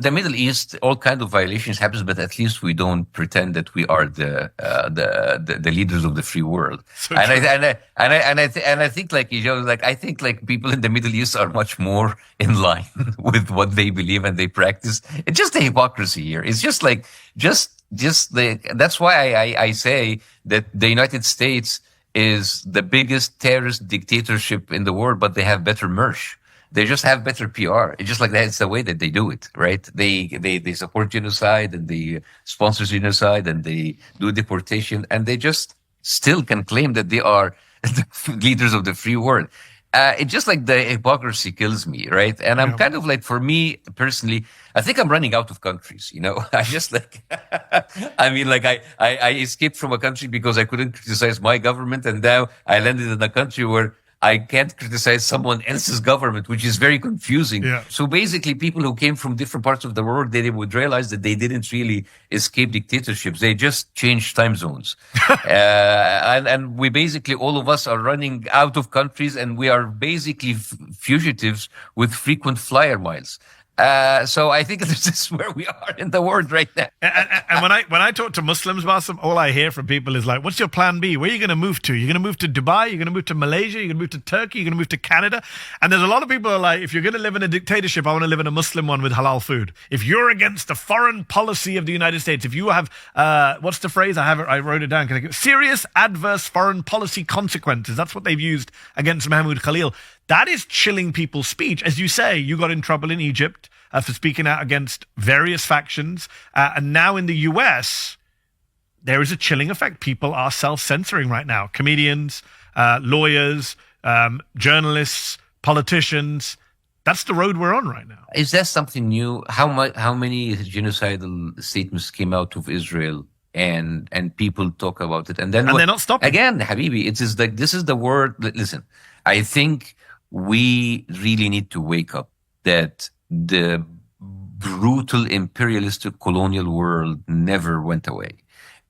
the Middle East, all kind of violations happens, but at least we don't pretend that we are the leaders of the free world. So and I think like, I think like people in the Middle East are much more in line with what they believe and they practice. It's just a hypocrisy here. It's just like, that's why I say that the United States is the biggest terrorist dictatorship in the world, but they have better merch. They just have better PR. It's just like that. It's the way that they do it, right? They support genocide and they sponsor genocide and they do deportation and they just still can claim that they are the leaders of the free world. It's just like the hypocrisy kills me, right? And I'm kind of like, for me personally, I think I'm running out of countries, I just like, I mean, like I escaped from a country because I couldn't criticize my government. And now I landed in a country where I can't criticize someone else's government, which is very confusing. Yeah. So basically, people who came from different parts of the world, they would realize that they didn't really escape dictatorships. They just changed time zones. And we basically, all of us are running out of countries and we are basically fugitives with frequent flyer miles. So I think this is where we are in the world right now. And when I talk to Muslims, Bاسم, all I hear from people is like, what's your plan B? Where are you going to move to? You're going to move to Dubai? You're going to move to Malaysia? You're going to move to Turkey? You're going to move to Canada? And there's a lot of people who are like, if you're going to live in a dictatorship, I want to live in a Muslim one with halal food. If you're against the foreign policy of the United States, if you have, what's the phrase? I wrote it down. Serious adverse foreign policy consequences. That's what they've used against Mahmoud Khalil. That is chilling people's speech. As you say, you got in trouble in Egypt for speaking out against various factions. And now in the US, there is a chilling effect. People are self-censoring right now. Comedians, lawyers, journalists, politicians. That's the road we're on right now. Is that something new? How many genocidal statements came out of Israel and people talk about it? And they're not stopping. Again, Habibi, it is like, this is the word. Listen, I think we really need to wake up that the brutal imperialistic colonial world never went away.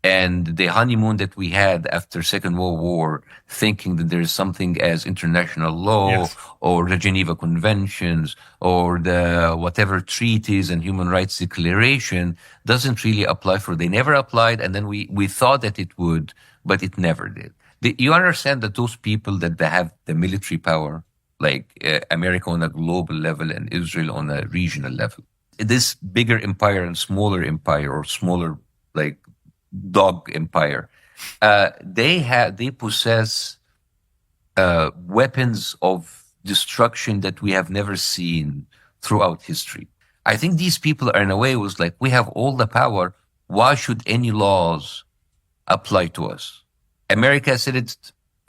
And the honeymoon that we had after Second World War, thinking that there is something as international law or the Geneva Conventions or the whatever treaties and human rights declaration doesn't really apply they never applied. And then we thought that it would, but it never did. You understand that those people that they have the military power, like America on a global level and Israel on a regional level. This bigger empire and smaller empire or smaller like dog empire, they possess weapons of destruction that we have never seen throughout history. I think these people are in a way was like, we have all the power. Why should any laws apply to us? America said it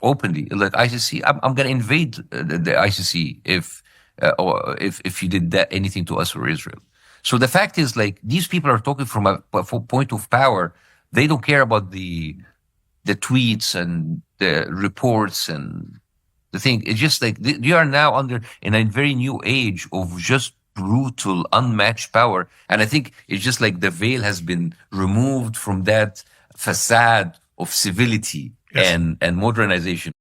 openly, like ICC, I'm going to invade the ICC if you did anything to us or Israel. So the fact is, like, these people are talking from a point of power. They don't care about the tweets and the reports and the thing. It's just like you are now in a very new age of just brutal, unmatched power. And I think it's just like the veil has been removed from that facade of civility and modernization.